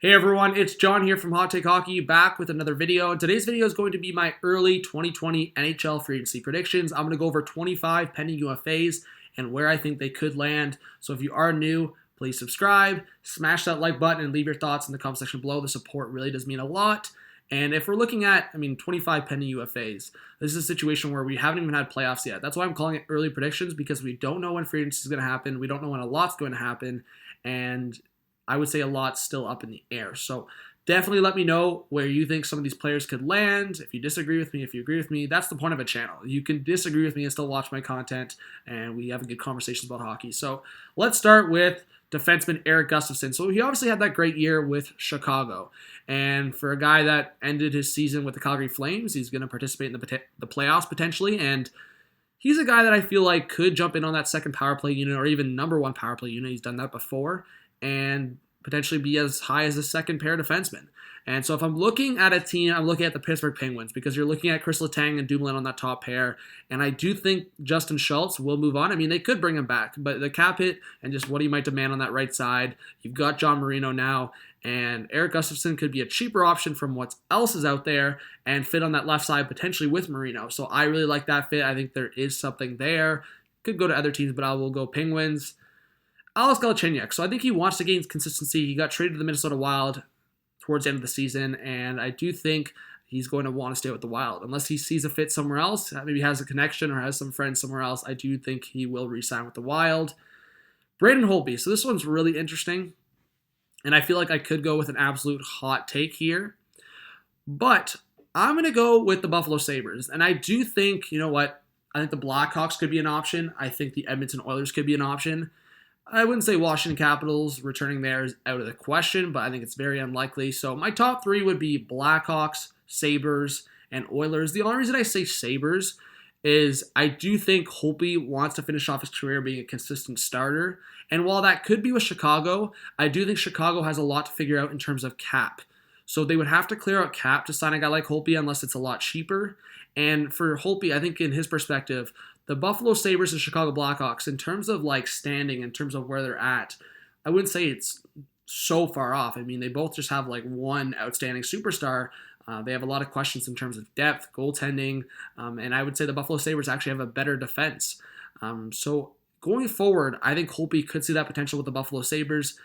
Hey everyone, it's John here from Hot Take Hockey, back with another video. And today's video is going to be my early 2020 NHL free agency predictions. I'm going to go over 25 pending UFAs and where I think they could land. So if you are new, please subscribe, smash that like button, and leave your thoughts in the comment section below. The support really does mean a lot. And if we're looking at, 25 pending UFAs, this is a situation where we haven't even had playoffs yet. That's why I'm calling it early predictions, because we don't know when free agency is going to happen. We don't know when a lot's going to happen. And I would say a lot's still up in the air. So definitely let me know where you think some of these players could land. If you disagree with me, if you agree with me, that's the point of a channel. You can disagree with me and still watch my content, and we have a good conversations about hockey. So let's start with defenseman Erik Gustafsson. So he obviously had that great year with Chicago. And for a guy that ended his season with the Calgary Flames, he's going to participate in the playoffs potentially. And he's a guy that I feel like could jump in on that second power play unit or even number one power play unit. He's done that before. And potentially be as high as a second pair defenseman. And so if I'm looking at a team, I'm looking at the Pittsburgh Penguins, because you're looking at Chris Letang and Dumoulin on that top pair. And I do think Justin Schultz will move on. They could bring him back, but the cap hit and just what he might demand on that right side, you've got John Marino now, and Erik Gustafsson could be a cheaper option from what else is out there and fit on that left side potentially with Marino. So I really like that fit. I think there is something there. Could go to other teams, but I will go Penguins. Alex Galchenyuk. So I think he wants to gain consistency. He got traded to the Minnesota Wild towards the end of the season, and I do think he's going to want to stay with the Wild. Unless he sees a fit somewhere else, maybe has a connection or has some friends somewhere else, I do think he will re-sign with the Wild. Braden Holtby. So this one's really interesting, and I feel like I could go with an absolute hot take here. But I'm going to go with the Buffalo Sabres, and I do think, I think the Blackhawks could be an option. I think the Edmonton Oilers could be an option. I wouldn't say Washington Capitals returning there is out of the question, but I think it's very unlikely. So my top three would be Blackhawks, Sabres, and Oilers. The only reason I say Sabres is I do think Holtby wants to finish off his career being a consistent starter. And while that could be with Chicago, I do think Chicago has a lot to figure out in terms of cap. So they would have to clear out cap to sign a guy like Holtby unless it's a lot cheaper. And for Holtby, I think in his perspective, the Buffalo Sabres and Chicago Blackhawks, in terms of standing, in terms of where they're at, I wouldn't say it's so far off. They both just have one outstanding superstar. They have a lot of questions in terms of depth, goaltending, and I would say the Buffalo Sabres actually have a better defense. So going forward, I think Holtby could see that potential with the Buffalo Sabres.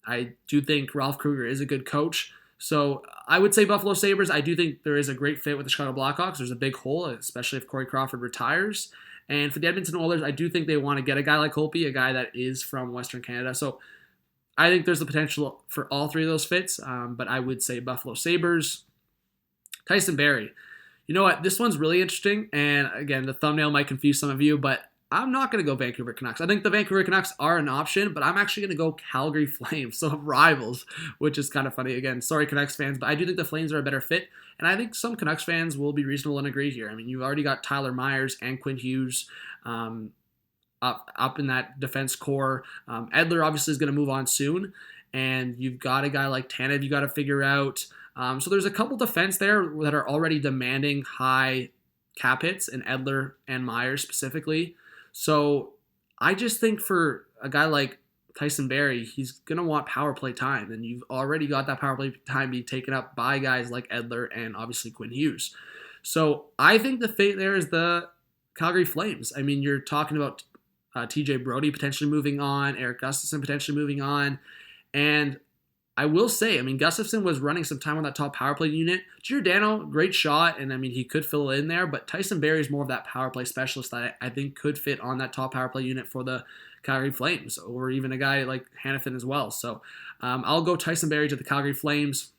I do think Ralph Krueger is a good coach. So I would say Buffalo Sabres. I do think there is a great fit with the Chicago Blackhawks. There's a big hole, especially if Corey Crawford retires. And for the Edmonton Oilers, I do think they want to get a guy like Holtby, a guy that is from Western Canada. So I think there's the potential for all three of those fits, but I would say Buffalo Sabres. Tyson Barrie. You know what? This one's really interesting, and again, the thumbnail might confuse some of you, but I'm not going to go Vancouver Canucks. I think the Vancouver Canucks are an option, but I'm actually going to go Calgary Flames, so rivals, which is kind of funny. Again, sorry Canucks fans, but I do think the Flames are a better fit, and I think some Canucks fans will be reasonable and agree here. You've already got Tyler Myers and Quinn Hughes up in that defense core. Edler obviously is going to move on soon, and you've got a guy like Tanev you got to figure out. So there's a couple defense there that are already demanding high cap hits, and Edler and Myers specifically. So I just think for a guy like Tyson Barrie, he's going to want power play time, and you've already got that power play time being taken up by guys like Edler and obviously Quinn Hughes. So I think the fate there is the Calgary Flames. You're talking about TJ Brodie potentially moving on, Erik Gustafsson potentially moving on, and I will say, Gustafsson was running some time on that top power play unit. Giordano, great shot, and he could fill in there, but Tyson Barrie is more of that power play specialist that I think could fit on that top power play unit for the Calgary Flames, or even a guy like Hanifin as well. So I'll go Tyson Barrie to the Calgary Flames.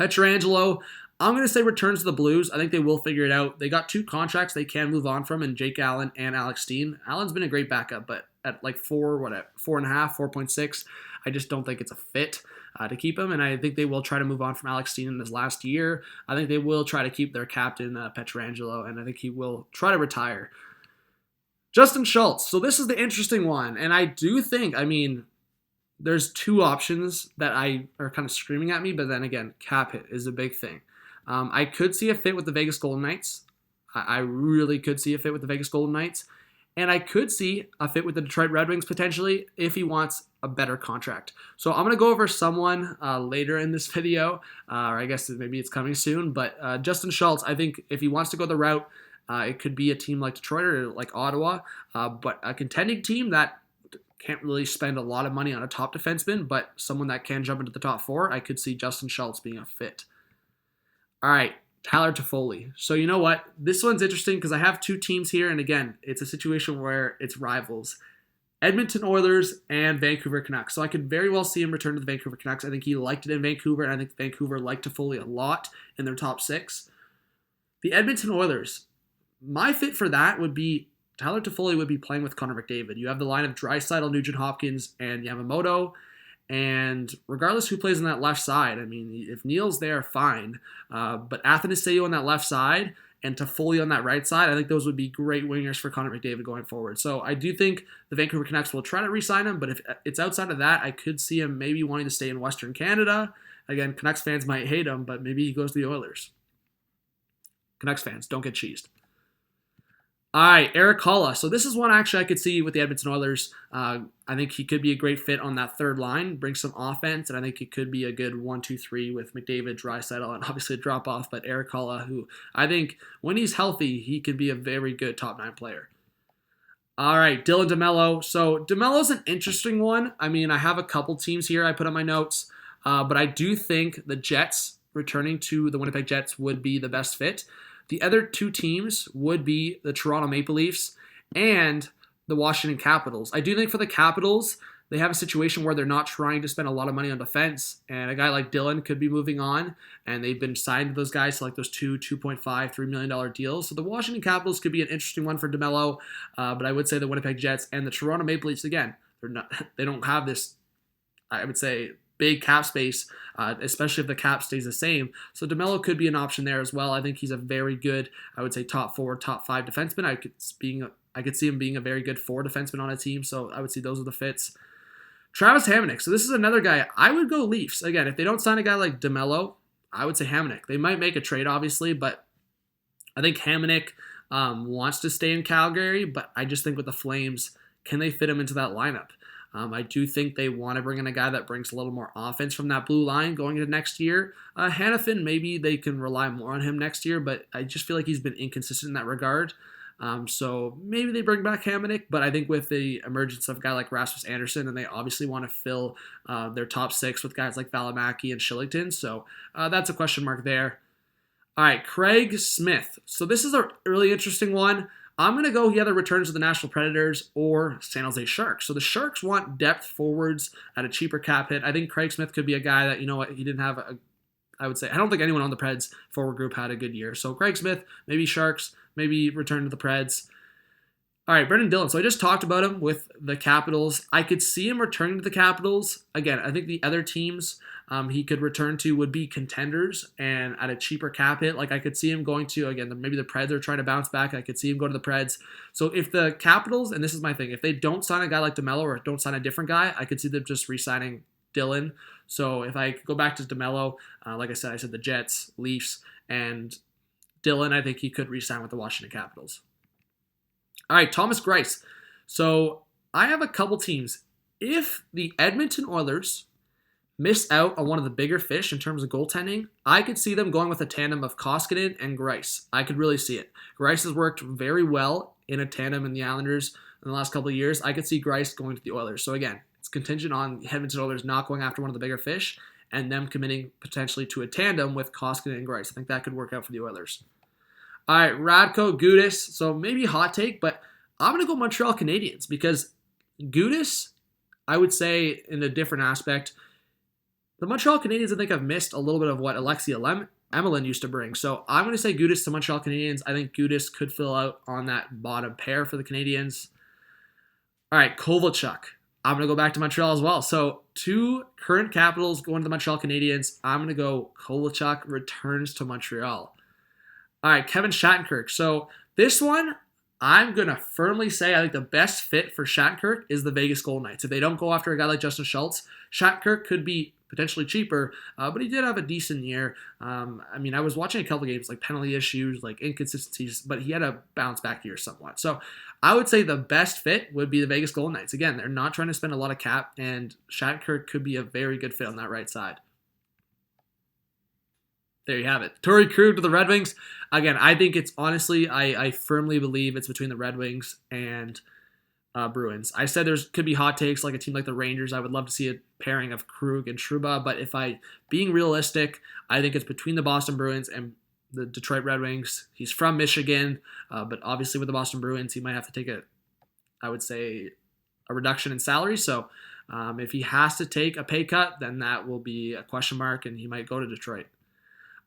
Pietrangelo, I'm going to say returns to the Blues. I think they will figure it out. They got two contracts they can move on from, in Jake Allen and Alex Steen. Allen's been a great backup, but at 4.5, 4.6, I just don't think it's a fit to keep him, and I think they will try to move on from Alex Steen in his last year. I think they will try to keep their captain, Pietrangelo, and I think he will try to retire. Justin Schultz. So this is the interesting one, and I do think, there's two options that are kind of screaming at me, but then again, cap hit is a big thing. I could see a fit with the Vegas Golden Knights. I really could see a fit with the Vegas Golden Knights. And I could see a fit with the Detroit Red Wings potentially if he wants a better contract. So I'm going to go over someone later in this video, or I guess maybe it's coming soon. But Justin Schultz, I think if he wants to go the route, it could be a team like Detroit or like Ottawa, but a contending team that can't really spend a lot of money on a top defenseman, but someone that can jump into the top four, I could see Justin Schultz being a fit. All right. Tyler Toffoli. So you know what? This one's interesting because I have two teams here, and again, it's a situation where it's rivals. Edmonton Oilers and Vancouver Canucks. So I could very well see him return to the Vancouver Canucks. I think he liked it in Vancouver, and I think Vancouver liked Toffoli a lot in their top six. The Edmonton Oilers, my fit for that would be Tyler Toffoli would be playing with Connor McDavid. You have the line of Draisaitl, Nugent Hopkins, and Yamamoto. And regardless who plays on that left side, I mean, if Neal's there, fine. But Athanasiou on that left side and Toffoli on that right side, I think those would be great wingers for Connor McDavid going forward. So I do think the Vancouver Canucks will try to re-sign him, but if it's outside of that, I could see him maybe wanting to stay in Western Canada. Again, Canucks fans might hate him, but maybe he goes to the Oilers. Canucks fans, don't get cheesed. All right, Erik Haula. So this is one actually I could see with the Edmonton Oilers. I think he could be a great fit on that third line, bring some offense, and I think it could be a good 1-2-3 with McDavid, Draisaitl, and obviously a drop-off, but Erik Haula, who I think when he's healthy, he can be a very good top-9 player. All right, Dylan DeMello. So DeMello's an interesting one. I mean, I have a couple teams here I put on my notes, but I do think the Jets returning to the Winnipeg Jets would be the best fit. The other two teams would be the Toronto Maple Leafs and the Washington Capitals. I do think for the Capitals, they have a situation where they're not trying to spend a lot of money on defense, and a guy like Dylan could be moving on, and they've been signed to those guys to like those $2.5, $3 million deals. So the Washington Capitals could be an interesting one for DeMello, but I would say the Winnipeg Jets and the Toronto Maple Leafs, again, they don't have this, I would say, big cap space, especially if the cap stays the same. So DeMello could be an option there as well. I think he's a very good, I would say, top 4, top 5 defenseman. I could see him being a very good 4 defenseman on a team, so I would see those are the fits. Travis Hamonic. So this is another guy. I would go Leafs. Again, if they don't sign a guy like DeMello, I would say Hamonic. They might make a trade, obviously, but I think Hamonic wants to stay in Calgary, but I just think with the Flames, can they fit him into that lineup? I do think they want to bring in a guy that brings a little more offense from that blue line going into next year. Hanifin, maybe they can rely more on him next year, but I just feel like he's been inconsistent in that regard. So maybe they bring back Hamonic, but I think with the emergence of a guy like Rasmus Andersson, and they obviously want to fill their top 6 with guys like Valimaki and Shillington, so that's a question mark there. All right, Craig Smith. So this is a really interesting one. I'm going to go he either returns to the Nashville Predators or San Jose Sharks. So the Sharks want depth forwards at a cheaper cap hit. I think Craig Smith could be a guy that, you know what, he didn't have I would say, I don't think anyone on the Preds forward group had a good year. So Craig Smith, maybe Sharks, maybe return to the Preds. All right, Brendan Dillon. So I just talked about him with the Capitals. I could see him returning to the Capitals. Again, I think the other teams he could return to would be contenders and at a cheaper cap hit. Like I could see him going to, again, maybe the Preds are trying to bounce back. I could see him go to the Preds. So if the Capitals, and this is my thing, if they don't sign a guy like DeMello or don't sign a different guy, I could see them just re-signing Dillon. So if I go back to DeMello, like I said the Jets, Leafs, and Dillon, I think he could re-sign with the Washington Capitals. All right, Thomas Greiss. So I have a couple teams. If the Edmonton Oilers miss out on one of the bigger fish in terms of goaltending, I could see them going with a tandem of Koskinen and Greiss. I could really see it. Greiss has worked very well in a tandem in the Islanders in the last couple of years. I could see Greiss going to the Oilers. So again, it's contingent on the Edmonton Oilers not going after one of the bigger fish and them committing potentially to a tandem with Koskinen and Greiss. I think that could work out for the Oilers. All right, Radko Gudas. So maybe hot take, but I'm going to go Montreal Canadiens because Gudas, I would say in a different aspect, the Montreal Canadiens I think have missed a little bit of what Alexei Emelin used to bring. So I'm going to say Gudas to Montreal Canadiens. I think Gudas could fill out on that bottom pair for the Canadiens. All right, Kovalchuk. I'm going to go back to Montreal as well. So 2 current Capitals going to the Montreal Canadiens. I'm going to go Kovalchuk returns to Montreal. All right, Kevin Shattenkirk. So this one, I'm going to firmly say I think the best fit for Shattenkirk is the Vegas Golden Knights. If they don't go after a guy like Justin Schultz, Shattenkirk could be potentially cheaper, but he did have a decent year. I mean, I was watching a couple games, like penalty issues, like inconsistencies, but he had a bounce back year somewhat. So I would say the best fit would be the Vegas Golden Knights. Again, they're not trying to spend a lot of cap, and Shattenkirk could be a very good fit on that right side. There you have it. Torey Krug to the Red Wings. Again, I think it's honestly, I firmly believe it's between the Red Wings and Bruins. I said there's could be hot takes like a team like the Rangers. I would love to see a pairing of Krug and Trouba, but being realistic, I think it's between the Boston Bruins and the Detroit Red Wings. He's from Michigan, but obviously with the Boston Bruins, he might have to take a reduction in salary. So if he has to take a pay cut, then that will be a question mark, and he might go to Detroit.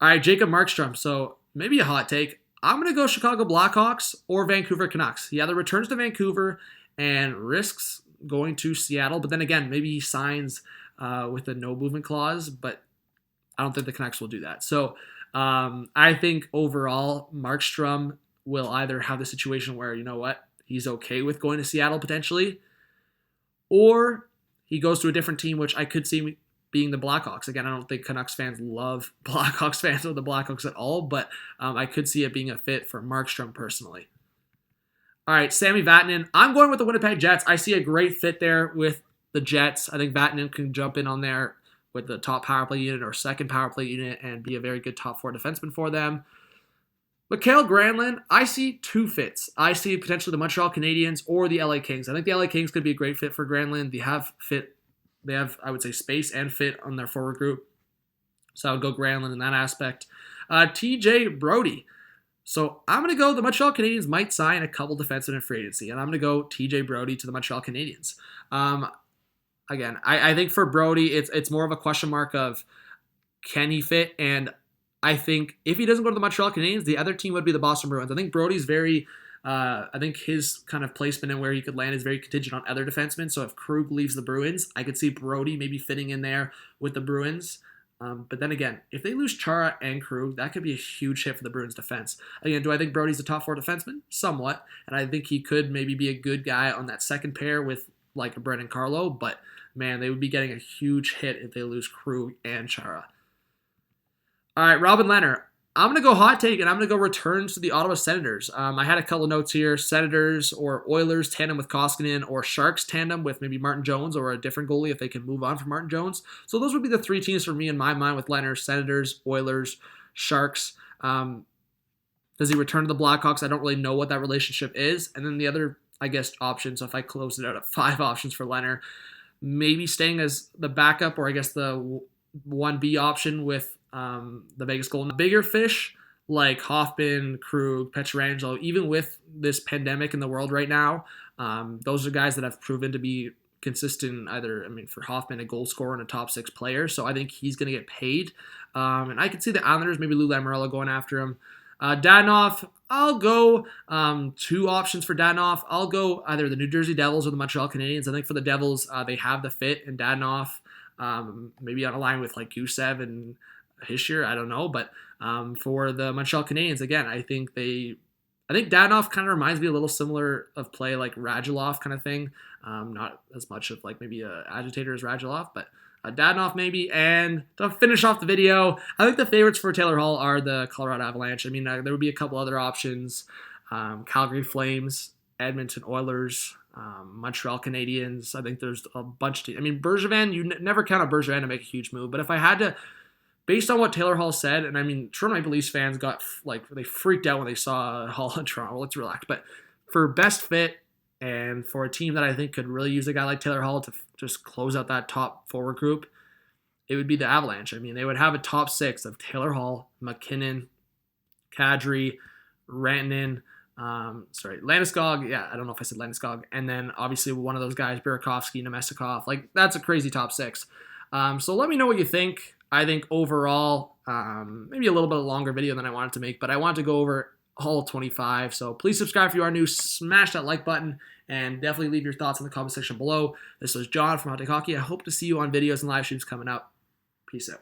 All right, Jacob Markstrom. So maybe a hot take. I'm going to go Chicago Blackhawks or Vancouver Canucks. He either returns to Vancouver and risks going to Seattle, but then again, maybe he signs with a no movement clause, but I don't think the Canucks will do that. So I think overall, Markstrom will either have the situation where, you know what, he's okay with going to Seattle potentially, or he goes to a different team, which I could see being the Blackhawks. Again, I don't think Canucks fans love Blackhawks fans or the Blackhawks at all, but I could see it being a fit for Markstrom personally. All right, Sami Vatanen. I'm going with the Winnipeg Jets. I see a great fit there with the Jets. I think Vatanen can jump in on there with the top power play unit or second power play unit and be a very good top four defenseman for them. Mikael Granlund, I see two fits. I see potentially the Montreal Canadiens or the LA Kings. I think the LA Kings could be a great fit for Granlund. They have, I would say, space and fit on their forward group. So I would go Granlund in that aspect. TJ Brodie. So I'm going to go, the Montreal Canadiens might sign a couple defensemen in free agency, and I'm going to go TJ Brodie to the Montreal Canadiens. Again, I think for Brodie, it's more of a question mark of can he fit, and I think if he doesn't go to the Montreal Canadiens, the other team would be the Boston Bruins. I think Brodie's I think his kind of placement and where he could land is very contingent on other defensemen. So if Krug leaves the Bruins, I could see Brodie maybe fitting in there with the Bruins. But then again, if they lose Chara and Krug, that could be a huge hit for the Bruins defense. Again, do I think Brodie's a top four defenseman? Somewhat. And I think he could maybe be a good guy on that second pair with like a Brendan Carlo. But man, they would be getting a huge hit if they lose Krug and Chara. All right, Robin Lehner. I'm going to go hot take, and I'm going to go returns to the Ottawa Senators. I had a couple notes here. Senators or Oilers tandem with Koskinen, or Sharks tandem with maybe Martin Jones or a different goalie if they can move on from Martin Jones. So those would be the three teams for me in my mind with Lehner: Senators, Oilers, Sharks. Does he return to the Blackhawks? I don't really know what that relationship is. And then the other, I guess, options, so if I close it out at 5 options for Lehner, maybe staying as the backup, or I guess the 1B option with the Vegas Golden. Bigger fish like Hoffman, Krug, Pietrangelo, even with this pandemic in the world right now, those are guys that have proven to be consistent, for Hoffman, a goal scorer and a top 6 player, so I think he's going to get paid. And I could see the Islanders, maybe Lou Lamoriello going after him. Dadonov, I'll go 2 options for Dadonov. I'll go either the New Jersey Devils or the Montreal Canadiens. I think for the Devils, they have the fit in Dadonov, maybe on a line with like Gusev and Hischier, I don't know, but for the Montreal Canadiens, again, I think Dadonov kind of reminds me a little similar of play like Radulov kind of thing, not as much of like maybe a agitator as Radulov, but Dadonov maybe. And to finish off the video, I think the favorites for Taylor Hall are the Colorado Avalanche. I mean, there would be a couple other options: Calgary Flames, Edmonton Oilers, Montreal Canadiens. I think there's a bunch of teams. I mean, Bergevin, you never count on Bergevin to make a huge move, but if I had to, based on what Taylor Hall said, and I mean, Toronto Maple Leafs fans they freaked out when they saw Hall in Toronto. Well, let's relax. But for best fit and for a team that I think could really use a guy like Taylor Hall to just close out that top forward group, it would be the Avalanche. I mean, they would have a top 6 of Taylor Hall, McKinnon, Kadri, Rantanen, Landeskog. Yeah, I don't know if I said Landeskog. And then obviously one of those guys, Burakovsky, Nemestikov. Like, that's a crazy top 6. So let me know what you think. I think overall, maybe a little bit longer video than I wanted to make, but I wanted to go over all 25. So please subscribe if you are new, smash that like button, and definitely leave your thoughts in the comment section below. This was John from Hot Take Hockey. I hope to see you on videos and live streams coming up. Peace out.